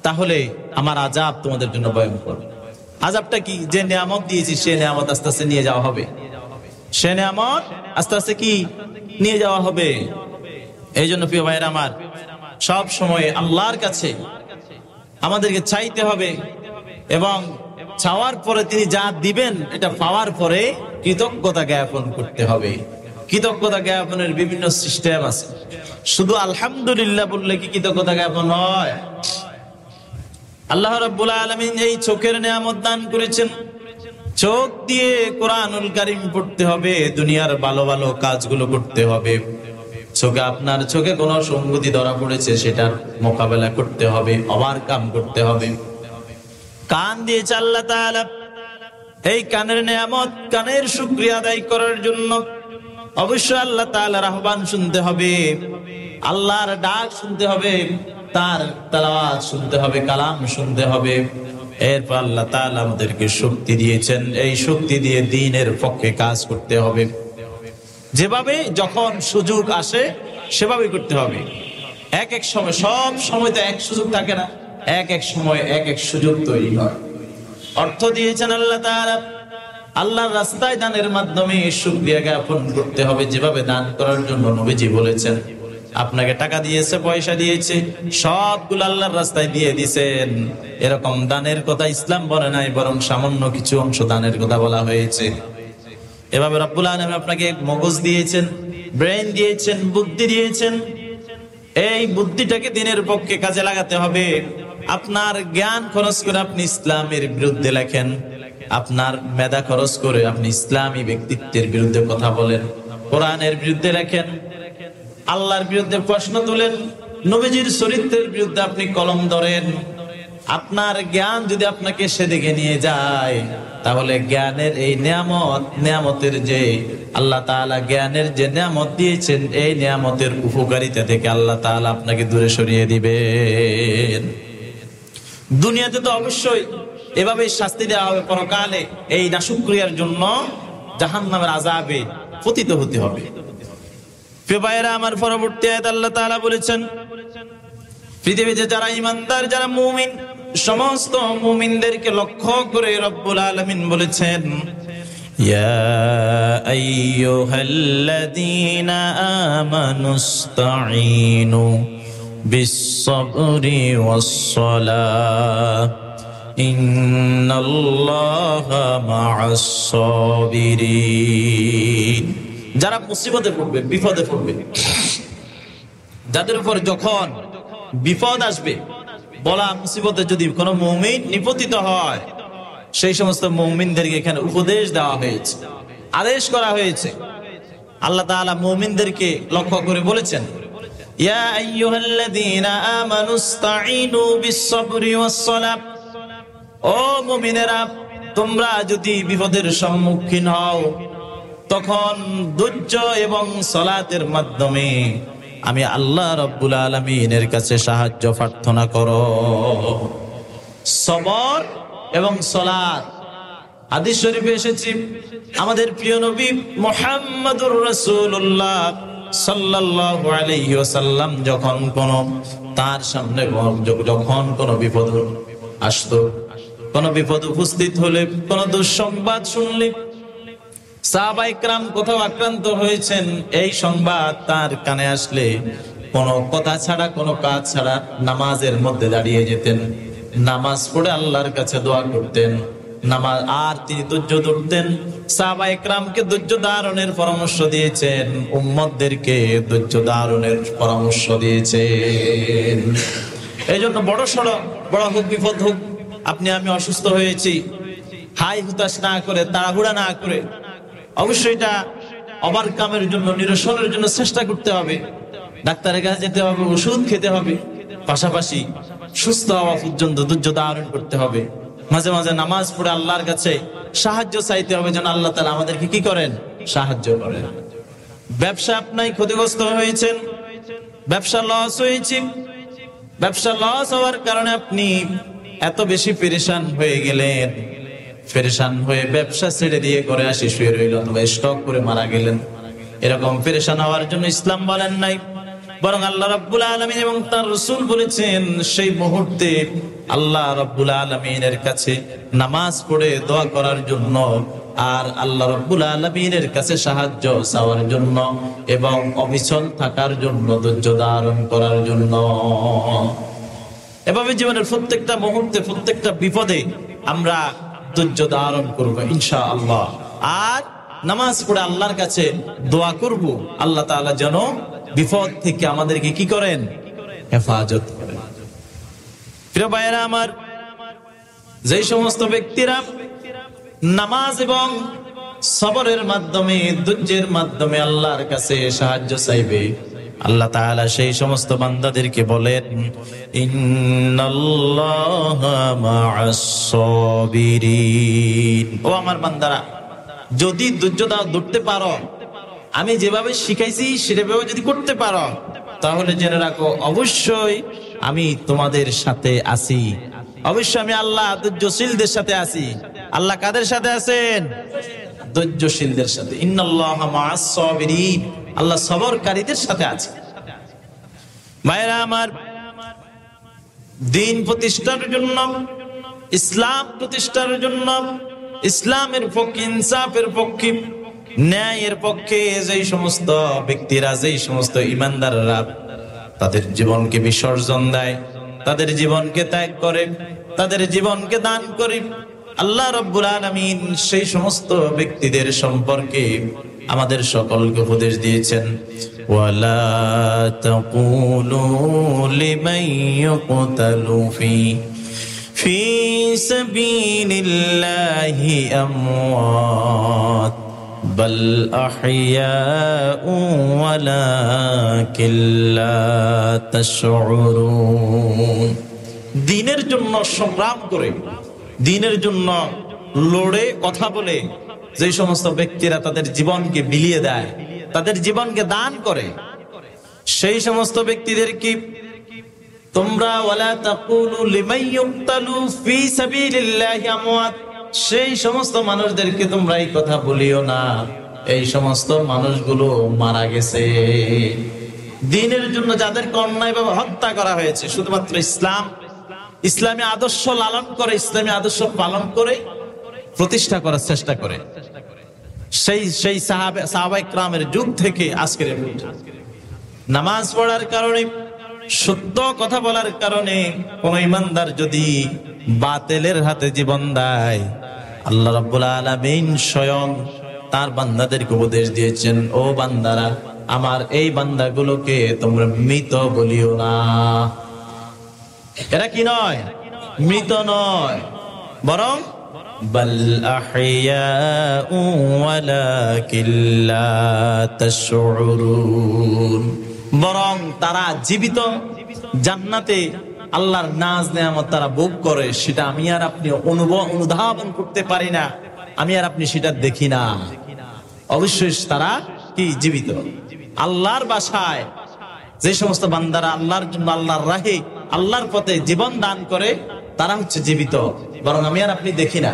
A: তাহলে আমার আযাব তোমাদের জন্য ভয়ঙ্কর। আযাবটা কি? যে নিয়ামত দিয়েছি, সে নিয়ামত আস্তে আস্তে নিয়ে যাওয়া হবে। সে নিয়ামত আস্তে আস্তে কি নিয়ে যাওয়া হবে। এই জন্য প্রিয় ভাইয়েরা আমার, সব সময় আল্লাহর কাছে আমাদেরকে চাইতে হবে, এবং চাওয়ার পরে তিনি যা দিবেন, এটা পাওয়ার পরে কৃতজ্ঞতা জ্ঞাপন করতে হবে। কৃতজ্ঞতা জ্ঞাপনের বিভিন্ন সিস্টেম আছে। শুধু আলহামদুলিল্লাহ বললে কি কৃতজ্ঞতা জ্ঞাপন হয়? আল্লাহ রাব্বুল আলামিন এই চোখের নিয়ামত দান করেছেন, চোখ দিয়ে কোরআনুল কারীম পড়তে হবে, দুনিয়ার ভালো ভালো কাজগুলো করতে হবে। চোখে, আপনার চোখে কোনো সঙ্গতি ধরা পড়েছে, সেটার মোকাবেলা করতে হবে, ওভারকাম করতে হবে। কান দিয়েছে আল্লাহ তাআলা, এই কানের নিয়ামত, কানের শুকরিয়া আদায় করার জন্য অবশ্যই আল্লাহ তাআলার আহ্বান শুনতে হবে, আল্লাহর ডাক শুনতে হবে, তার তেলাওয়াত শুনতে হবে, কালাম শুনতে হবে। এরপর আল্লাহ তাআলা আমাদেরকে শক্তি দিয়েছেন, এই শক্তি দিয়ে দ্বীনের পক্ষে কাজ করতে হবে। যেভাবে যখন সুযোগ আসে সেভাবে করতে হবে। এক এক সময়, সব সময় তো এক সুযোগ থাকে না, এক এক সময় এক এক সুযোগ তৈরি হয়। অর্থ দিয়েছেন আল্লাহ তাআলা, আল্লাহর রাস্তায় দানের মাধ্যমে শুকরিয়া জ্ঞাপন করতে হবে, যেভাবে দান করার জন্য নবীজি বলেছেন। আপনাকে টাকা দিয়েছে, পয়সা দিয়েছে, সবগুলো আল্লাহর রাস্তায় দিয়ে দিয়েছেন, এরকম দানের কথা ইসলাম বলে নাই, বরং সামান্য কিছু অংশ দানের কথা বলা হয়েছে। এভাবে রব্বুল আলামিন আপনাকে মগজ দিয়েছেন, ব্রেন দিয়েছেন, বুদ্ধি দিয়েছেন। এই বুদ্ধিটাকে দ্বীনের পক্ষে কাজে লাগাতে হবে, আপনার জ্ঞান খরচ করে আপনি ইসলামের বিরুদ্ধে লেখেন, আপনার মেধা খরচ করে আপনি ইসলামী ব্যক্তিত্বের বিরুদ্ধে কথা বলেন, কোরআনের বিরুদ্ধে লেখেন, আল্লাহর বিরুদ্ধে প্রশ্ন তুলেন, নবীজির চরিত্রের বিরুদ্ধে আপনি কলম ধরেন, আপনার জ্ঞান যদি আপনাকে সেদিকে নিয়ে যায়, তাহলে জ্ঞানের এই নিয়ামতের যে আল্লাহ তাআলা জ্ঞানের যে নিয়ামত দিয়েছেন, এই নিয়ামতের উপকারিতা থেকে আল্লাহ তাআলা আপনাকে দূরে সরিয়ে দিবেন। দুনিয়াতে তো অবশ্যই এভাবে শাস্তি দেওয়া হবে, পরকালে এই নাশুকরিয়ার জন্য জাহান্নামের আযাবে পতিত হতে হবে। প্রিয় ভাইয়েরা আমার, পরবর্তী আয়াতে আল্লাহ তাআলা বলেছেন, পৃথিবীতে যারা ঈমানদার, যারা মুমিন, সমস্ত মুমিনদেরকে লক্ষ্য করে রব্বুল আলামিন বলেছেন, ইয়া আইয়ুহাল্লাযীনা আমানুস্তাঈনু বিস-সাবরি ওয়াস-সালাহ ইন্নাল্লাহা মা'আস-সাবিরিন। যারা মুসিবতে পড়বে, বিপদে পড়বে, যাদের উপর যখন বিপদ আসবে, বলা মুসিবতে যদি কোনো মুমিন নিপতিত হয়, সেই সমস্ত মুমিনদেরকে এখানে উপদেশ দেওয়া হয়েছে, আদেশ করা হয়েছে। আল্লাহ তাআলা মুমিনদেরকে লক্ষ্য করে বলেছেন, ইয়া আইয়ুহাল্লাযীনা আমানুস্তাঈনু বিস-সাবরি ওয়াস-সালাহ। ও মুমিনেরা, তোমরা যদি বিপদের সম্মুখীন হও, তখন ধৈর্য এবং সালাতের মাধ্যমে আমি আল্লাহ রাব্বুল আলামিনের কাছে সাহায্য প্রার্থনা করো। সবর এবং সালাত হাদিস শরীফে এসেছে, আমাদের প্রিয় নবী মুহাম্মদুর রাসূলুল্লাহ সাল্লাল্লাহু আলাইহি ওয়াসাল্লাম যখন তার সামনে যখন কোনো বিপদ আসতো, কোনো বিপদ উপস্থিত হলে, কোনো দুঃসংবাদ শুনলে, সাহাবায়ে কেরাম কোথাও আক্রান্ত হয়েছেন, এই সংবাদ তার কানে আসলে কোনো কথা ছাড়া, কোনো কাজ ছাড়া নামাজের মধ্যে দাঁড়িয়ে যেতেন, নামাজ পড়ে আল্লাহর কাছে দোয়া করতেন, নামাজ আর তিনি ধৈর্য ধরতেন। সাহাবায়ে কেরামকে ধৈর্য ধারণের পরামর্শ দিয়েছেন, উম্মতদেরকে ধৈর্য ধারণের পরামর্শ দিয়েছেন। এই জন্য বড় হোক বিপদ হোক, আপনি আমি অসুস্থ হয়েছি, হাই হুতাশ না করে, তাড়াহুড়া না করে, অবশ্যই এটা ওভারকামের জন্য, নিরসনের জন্য চেষ্টা করতে হবে। ডাক্তারের কাছে যেতে হবে, ওষুধ খেতে হবে, পাশাপাশি সুস্থ হওয়া পর্যন্ত ধৈর্য ধারণ করতে হবে। মাঝে মাঝে নামাজ পড়ে আল্লাহর কাছে সাহায্য চাইতে হবে, যেন আল্লাহ তাআলা আমাদেরকে কি করেন, সাহায্য করেন। ব্যবসা আপনি ক্ষতিগ্রস্ত হয়েছেন, ব্যবসা লস হয়েছে, ব্যবসা লস হওয়ার কারণে আপনি এত বেশি পেরেশান হয়ে গেলেন, পেরেশান হয়ে ব্যবসা ছেড়ে দিয়ে ঘরে আসি শুয়ে রইলেন, অথবা স্টক করে মারা গেলেন। এরকম পেরেশান হওয়ার জন্য ইসলাম বলেন নাই, বরং আল্লাহ রাব্বুল আলামিন এবং তার রাসূল বলেছেন, সেই মুহূর্তে আল্লাহ রাব্বুল আলামিনের কাছে নামাজ পড়ে দোয়া করার জন্য, আর আল্লাহ রাব্বুল আলামিনের কাছে সাহায্য চাওয়ার জন্য, এবং অবিচল থাকার জন্য, ধৈর্য ধারণ করার জন্য। এভাবে জীবনের প্রত্যেকটা মুহূর্তে, প্রত্যেকটা বিপদে আমরা ধৈর্য ধারণ করবো ইনশাআল্লাহ। আর নামাজ পড়ে আল্লাহর কাছে দোয়া করব, আল্লাহ তাআলা যেন বিপদ থেকে আমাদেরকে কি করেন, হেফাজত করেন। প্রিয় ভাইয়েরা আমার, যেই সমস্ত ব্যক্তিরা নামাজ এবং সবরের মাধ্যমে, ধৈর্যের মাধ্যমে আল্লাহর কাছে সাহায্য চাইবে, আল্লাহ তাআলা সেই সমস্ত বান্দাদেরকে বলেন, ইন্নাল্লাহা মা'আস-সাবিরিন। ও আমার বান্দারা, যদি ধৈর্য ধরতে পারো, আমি যেভাবে শিখাইছি সেভাবে যদি করতে পারো, তাহলে জেনে রাখো অবশ্যই আমি তোমাদের সাথে আছি। অবশ্যই আমি আল্লাহ ধৈর্যশীলদের সাথে আছি। আল্লাহ কাদের সাথে আছেন? ধৈর্যশীলদের সাথে। ইন্নাল্লাহা মা'আস-সাবিরিন, আল্লাহ সবরকারীদের সাথে আছে। ভাইরা আমার, দ্বীন প্রতিষ্ঠার জন্য, ইসলাম প্রতিষ্ঠার জন্য, ইসলামের পক্ষে, ইনসাফের পক্ষে, ন্যায়ের পক্ষে যেই সমস্ত ব্যক্তিরা, যেই সমস্ত ঈমানদাররা তাদের জীবনকে বিসর্জন দেয়, তাদের জীবনকে ত্যাগ করে, তাদের জীবনকে দান করে, আল্লাহ রাব্বুল আলামিন সেই সমস্ত ব্যক্তিদের সম্পর্কে আমাদের সকলকে উপদেশ দিয়েছেন, ওয়ালা তাকুলু লিমান ইউকতালু ফি সাবিলিল্লাহি আমওয়াত বাল আহইয়াউ ওয়ালাকিন লা তাশউরুন। দ্বীনের জন্য সংগ্রাম করে, দ্বীনের জন্য লড়ে কথা বলে যে সমস্ত ব্যক্তিরা তাদের জীবনকে বিলিয়ে দেয়, তাদের জীবনকে দান করে, সেই সমস্ত ব্যক্তিদের কি তোমরা ওয়ালা তাকুলু লিমান ইউকতালু ফি সাবিলিল্লাহি আমওয়াত, সেই সমস্ত মানুষদেরকে তোমরা এই কথা বলিও না এই সমস্ত মানুষগুলো মারা গেছে। দ্বীনের জন্য যাদেরকে অন্যায়ভাবে হত্যা করা হয়েছে, শুধুমাত্র ইসলামী আদর্শ লালন করে, ইসলামী আদর্শ পালন করে প্রতিষ্ঠা করার চেষ্টা করে, সেই সাহাবায়ে কেরামের যুগ থেকে আজকের নামাজ পড়ার কারণে, সত্য কথা বলার কারণে কোন ইমানদার যদি বাতিলের হাতে জীবন দেয়, আল্লাহ রাব্বুল আলামিন স্বয়ং তার বান্দাদেরকে উপদেশ দিয়েছেন, ও বান্দারা আমার এই বান্দাগুলোকে তোমরা মৃত বলিও না। এরা কি নয়? মৃত নয়, বরং বাল আহইয়াউ ওয়ালাকিন লা তাশউরুন, বরং তারা জীবিত, জান্নাতে আল্লাহর নাজ নেয়ামত তারা ভোগ করে, সেটা আমি আর আপনি অনুধাবন করতে পারি না, আমি আর আপনি সেটা দেখি না। অবশ্যই তারা কি জীবিত। আল্লাহর বাসায় যে সমস্ত বান্দারা আল্লাহর জন্য, আল্লাহর রাহে, আল্লাহর পথে জীবন দান করে, তারা হচ্ছে জীবিত, বরং আমি আর আপনি দেখি না।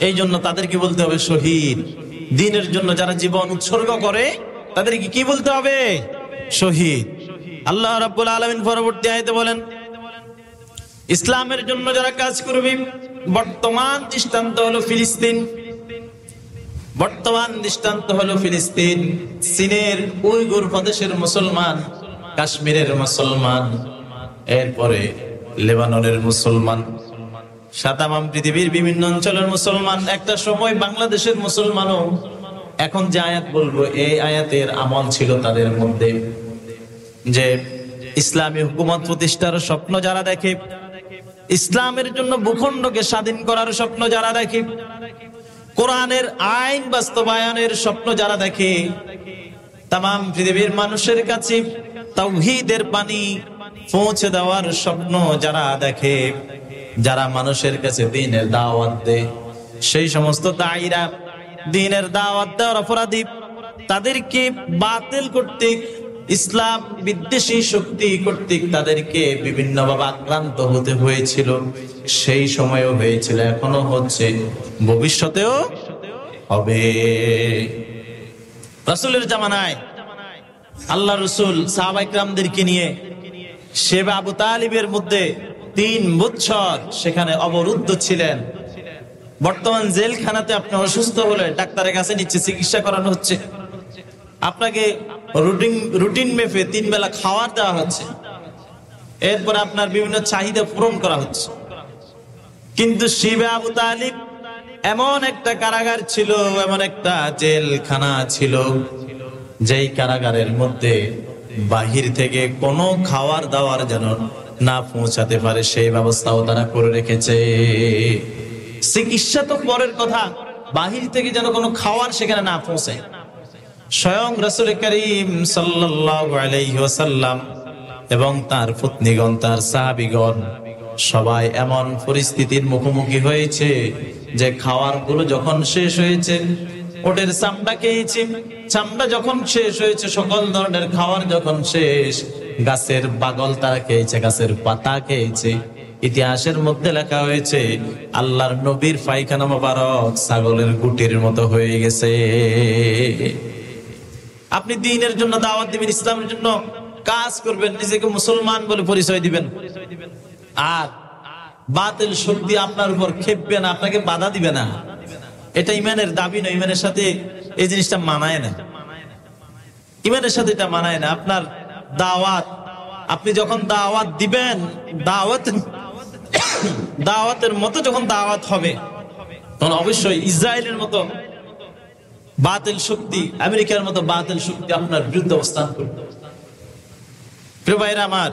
A: এই জন্য তাদেরকে বলতে হবে শহীদ। দ্বীনের জন্য যারা জীবন উৎসর্গ করে তাদেরকে কি বলতে হবে? শহীদ। আল্লাহ রাব্বুল আলামিন পরবর্তী আয়াতে বলেন, ইসলামের জন্য যারা কাজ করবে, বর্তমান দৃষ্টান্ত হলো ফিলিস্তিন। বর্তমান দৃষ্টান্ত হলো ফিলিস্তিন, চীনের উইগুর প্রদেশের মুসলমান, কাশ্মীরের মুসলমান, এরপরে লেবাননের মুসলমান, সাতামাম পৃথিবীর বিভিন্ন অঞ্চলের মুসলমান, একটা সময় বাংলাদেশের মুসলমানও এখন যে আয়াত বলবো এই আয়াতের আমল ছিল তাদের মধ্যে, যে ইসলামী হুকুমত প্রতিষ্ঠার স্বপ্ন যারা দেখে, ইসলামের জন্য ভূখণ্ডকে স্বাধীন করার স্বপ্ন যারা দেখে, কোরআনের আইন বাস্তবায়নের স্বপ্ন যারা দেখে, তামাম পৃথিবীর মানুষের কাছে তাওহীদের বাণী পৌঁছে দেওয়ার স্বপ্ন যারা দেখে, যারা মানুষের কাছে দ্বীনের দাওয়াত দেয়, সেই সমস্ত দায়ীরা দ্বীনের দাওয়াত দেওয়ার অপরাধী, তাদেরকে বাতিল কর্তৃক, ইসলাম বিদ্বেষী শক্তি কর্তৃক তাদেরকে বিভিন্নভাবে আক্রান্ত হতে হয়েছিল। সেই সময়ও হয়েছিল, এখনো হচ্ছে, ভবিষ্যতেও হবে। রাসূলের জামানায় আল্লাহ রাসূল সাহাবায়ে কেরামদেরকে নিয়ে শেবা আবু তালিবের মধ্যে 3 বছর সেখানে অবরুদ্ধ ছিলেন। বর্তমান জেলখানাতে আপনি অসুস্থ হলে ডাক্তারের কাছে নিচ্ছে, চিকিৎসা করানো হচ্ছে, আপনাকে রুটিন মেপে 3 বেলা খাবার দেওয়া হচ্ছে, এরপরে আপনার বিভিন্ন চাহিদা পূরণ করা হচ্ছে। কিন্তু শিবা আবু তালিব এমন একটা কারাগার ছিল, এমন একটা জেলখানা ছিল, যেই কারাগারের মধ্যে বাহির থেকে কোনো খাবার দাবার যেন না পৌঁছাতে পারে সেই ব্যবস্থাও তারা করে রেখেছে। চিকিৎসা তো পরের কথা, বাহির থেকে যেন কোনো খাবার সেখানে না পৌঁছে। স্বয়ং রাসূল করিম সাল্লাল্লাহু আলাইহি ওয়াসাল্লাম এবং তার পত্নীগণ, তার সাহাবীগণ সবাই এমন পরিস্থিতির মুখোমুখি হয়েছে যে খাবার গুলো যখন শেষ হয়েছে, ওটের চামড়া খেয়েছে, চামড়া যখন শেষ হয়েছে, সকল ধরনের খাবার যখন শেষ, গাছের বাগল তারা খেয়েছে, গাছের পাতা খেয়েছে। ইতিহাসের মধ্যে লেখা হয়েছে আল্লাহর নবীর পায়খানা মোবারক ছাগলের গুটির মতো হয়ে গেছে। আপনি দ্বীনের জন্য দাওয়াত দিবেন, ইসলামের জন্য কাজ করবেন, নিজেকে মুসলমান বলে পরিচয় দিবেন, আর বাতিল শক্তি আপনার উপর খেপবে না, আপনাকে বাধা দিবে না। এটা ইমানের দাবি নয়, ইমানের সাথে এই জিনিসটা মানায় না, ইমানের সাথে এটা মানায় না। আপনার দাওয়াত, আপনি যখন দাওয়াত দিবেন, দাওয়াতের মতো যখন দাওয়াত হবে, তখন অবশ্যই ইসরায়েলের মতো বাতিল শক্তি, আমেরিকার মতো বাতিল শক্তি আপনার বিরুদ্ধে অবস্থান করবে। প্রিয় ভাইরা আমার,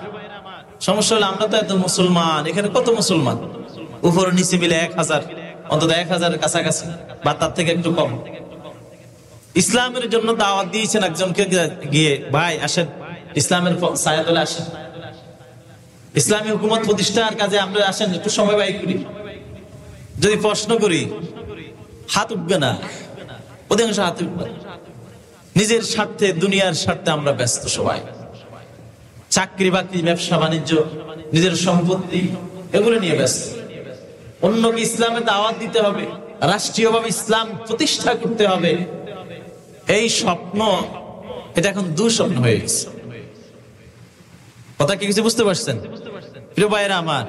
A: সমস্যা হলো আমরা তো এত মুসলমান, এখানে কত মুসলমান? উপর নিচে মিলে 1000, অন্তত 1000-এর কাছাকাছি বা তার থেকে একটু কম। ইসলামের জন্য দাওয়াত দিয়েছেন একজনকে গিয়ে, ভাই আসেন ইসলামের ছায়াতলে আসেন, ইসলামী হুকুমত প্রতিষ্ঠার কাজে আমরা আসেন, একটু সময় ব্যয় করি। যদি প্রশ্ন করি, হাত উঠবে না, অধিকাংশ হাত উঠবে। নিজের স্বার্থে, দুনিয়ার স্বার্থে আমরা ব্যস্ত সবাই। চাকরি বাকরি, ব্যবসা বাণিজ্য, নিজের সম্পত্তি, এগুলো নিয়ে ব্যস্ত। অন্যকে ইসলামে দাওয়াত দিতে হবে, রাষ্ট্রীয়ভাবে ইসলাম প্রতিষ্ঠা করতে হবে, এই স্বপ্ন এটা এখন দুঃস্বপ্ন হয়ে গেছে। কথা কি কিছু বুঝতে পারছেন? প্রিয় ভাইরা আমার,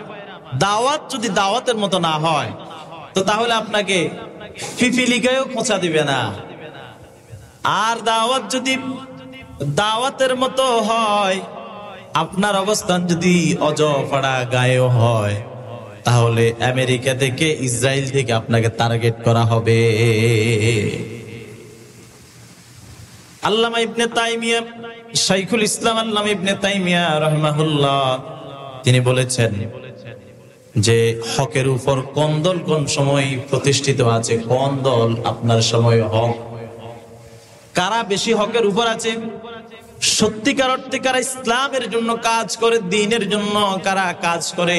A: দাওয়াত যদি দাওয়াতের মতো না হয়, তো তাহলে আপনাকে পিপিলিকায়ও খোঁচা দিবে না। আর দাওয়াত যদি দাওয়াতের মতো হয়, আপনার অবস্থান যদি অজপাড়া গায়েও হয়, তাহলে আমেরিকা থেকে, ইসরায়েল থেকে আপনাকে টার্গেট করা হবে। আল্লামা ইবনে তাইমিয়া, শাইখুল ইসলাম আল্লামা ইবনে তাইমিয়া রাহিমাহুল্লাহ, তিনি বলেছেন যে হকের উপর কোন দল কোন সময় প্রতিষ্ঠিত আছে, কোন দল আপনার সময় হক, কারা বেশি হকের উপর আছে, সত্যিকার অর্থে কারা ইসলামের জন্য কাজ করে, দ্বীনের জন্য কারা কাজ করে,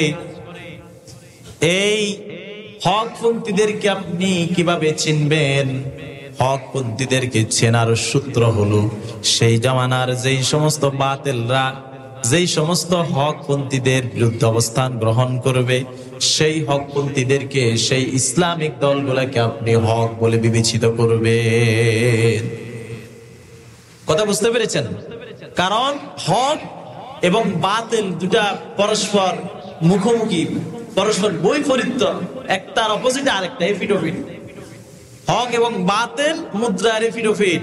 A: এই হকপন্থীদেরকে আপনি কিভাবে চিনবেন? হকপন্থীদেরকে চেনার সূত্র হলো, সেই জামানার যেই সমস্ত বাতিলরা যেই সমস্ত হকপন্থীদের বিরুদ্ধে অবস্থান গ্রহণ করবে, সেই হকপন্থীদেরকে, সেই ইসলামিক দলগুলোকে আপনি হক বলে বিবেচিত করবেন। কথা বুঝতে পেরেছেন? কারণ হক এবং বাতিল দুটা পরস্পর মুখোমুখি, পরস্পর বৈপরীত্য, একটার অপোজিটে আরেকটা, এফিডোফিট। হক এবং বাতিল মুদ্রার এফিডোফিট।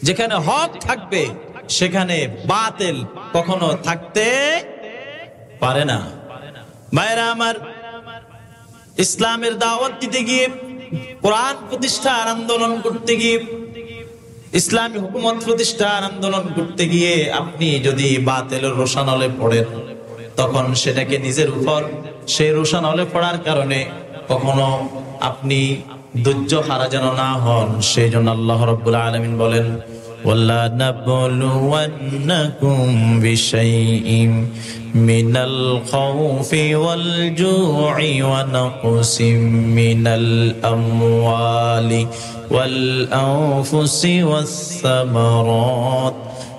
A: যেখানে হক থাকবে সেখানে বাতিল কখনো থাকতে পারে না। ভাইরা আমার, ইসলামের দাওয়াত দিতে গিয়ে, কোরআন প্রতিষ্ঠার আন্দোলন করতে গিয়ে, ইসলামী হুকুমত প্রতিষ্ঠার আন্দোলন করতে গিয়ে আপনি যদি বাতিলের রোশানলে পড়েন, তখন সেটাকে নিজের উপর, সেই রোশানলে পড়ার কারণে কখনো আপনি ধৈর্য হারা যেন না হন। সেই জন্য আল্লাহ রাব্বুল আলামিন বলেন, ওয়ালা নাবলুওয়ান্নাকুম বিশাইইম মিনাল খাউফি ওয়াল জু'i ওয়া নাকসিম মিনাল আমওয়ালি ওয়াল আনফুসি ওয়াস সামারাত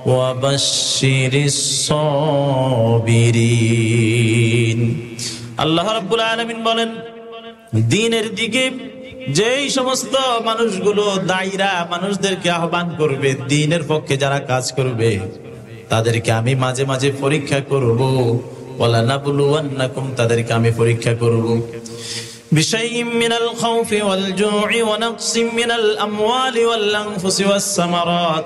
A: ওয়া বাশশিরিস সাবিরিন। আল্লাহ রাব্বুল আলামিন বলেন, দ্বীনের দিকে যেই সমস্ত মানুষগুলো দায়ীরা মানুষদেরকে আহ্বান করবে, দ্বীনের পক্ষে যারা কাজ করবে, তাদেরকে আমি মাঝে মাঝে পরীক্ষা করব। ওয়ালা নাবলুওয়ান্নাকুম, তাদেরকে আমি পরীক্ষা করব বিশাইইম মিনাল খাউফি ওয়াল জু'i ওয়া নাকসিম মিনাল আমওয়ালি ওয়াল আনফুসি ওয়াস সামারাত।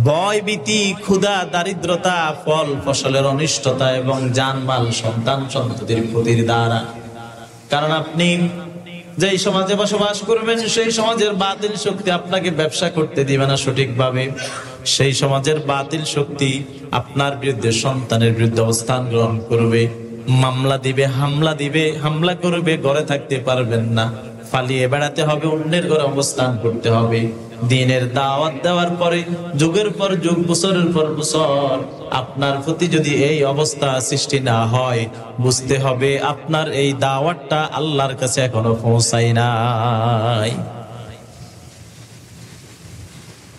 A: ভয়, ভীতি, ক্ষুধা, দারিদ্রতা, ফল ফসলের অনিষ্টতা এবং জানমাল, সন্তান সন্ততির ক্ষতির দ্বারা। কারণ আপনি যেই সমাজে বসবাস করবেন, সেই সমাজের বাতিল শক্তি আপনাকে ব্যবসা করতে দিবে না সঠিকভাবে। সেই সমাজের বাতিল শক্তি আপনার বিরুদ্ধে, সন্তানের বিরুদ্ধে অবস্থান গ্রহণ করবে, মামলা দিবে, হামলা করবে। ঘরে থাকতে পারবেন না, পালিয়ে বেড়াতে হবে, অন্যের ঘরে অবস্থান করতে হবে। দ্বীনের দাওয়াত দেওয়ার পরে যুগের পর যুগ, বছরের পর বছর আপনার প্রতি যদি এই অবস্থা সৃষ্টি না হয়, বুঝতে হবে আপনার এই দাওয়াতটা আল্লাহর কাছে এখনো পৌঁছায় নাই।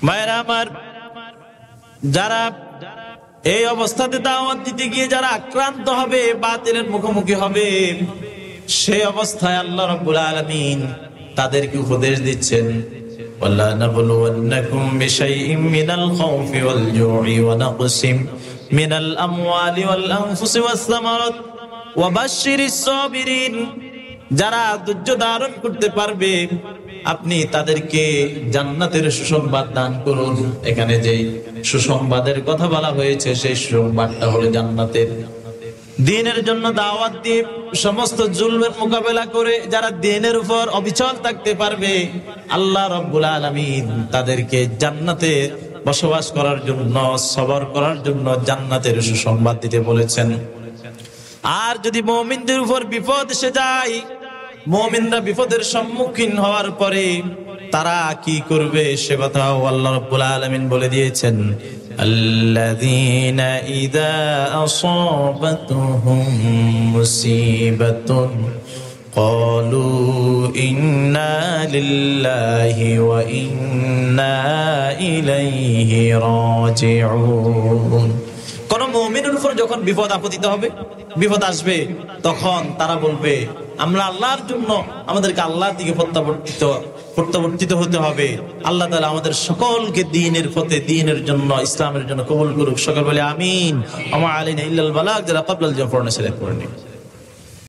A: ভাইরা আমার, যারা এই অবস্থাতে দাওয়াত দিতে গিয়ে যারা আক্রান্ত হবে, বাতিলের মুখোমুখি হবে, সেই অবস্থায় আল্লাহ রাব্বুল আলামিন তাদেরকে উপদেশ দিচ্ছেন, ওয়ালা নাবলুওয়ান্নাকুম বিশাইইম মিনাল খাউফি ওয়াল জু'i ওয়া নাকসিম মিনাল আমওয়ালি ওয়াল আনফুসি ওয়াস সামারাত ওয়া বাশশিরিস সাবিরিন। যারা ধৈর্য ধারণ করতে পারবে, আপনি তাদেরকে জান্নাতের সুসংবাদ দান করুন। এখানে যে সুসংবাদের কথা বলা হয়েছে, সেই সুসংবাদটা হলো জান্নাতের। দ্বীনের জন্য দাওয়াত দিয়ে সমস্ত জুলমের মোকাবেলা করে যারা দ্বীনের উপর অবিচল থাকতে পারবে, আল্লাহ রাব্বুল আলামিন তাদেরকে জান্নাতে বসবাস করার জন্য, সবর করার জন্য জান্নাতের সুসংবাদ দিতে বলেছেন। আর যদি মুমিনদের উপর বিপদ এসে যায়, মুমিনরা বিপদের সম্মুখীন হওয়ার পরে তারা কি করবে সে কথাও আল্লাহ রাব্বুল আলামিন বলে দিয়েছেন। আল্লাযীনা ইযা আসাবাতুহুম মুসিবাতুন ক্বালু ইন্না লিল্লাহি ওয়া ইন্না ইলাইহি রাজিউন। কোন মুমিনের উপর যখন বিপদ আপতিত হবে, বিপদ আসবে, তখন তারা বলবে আমরা আল্লাহর জন্য, আমাদেরকে আল্লাহর দিকে প্রত্যাবর্তিত হতে হবে। আল্লাহ তাআলা আমাদের সকলকে দ্বীনের পথে, দ্বীনের জন্য, ইসলামের জন্য কবুল করুক। সকল বলে আমিন। ওয়া মা আলাইনা ইল্লাল বালাগ। যারা ক্বাবলাল জাফরনা সেলেক্ট করে নিন।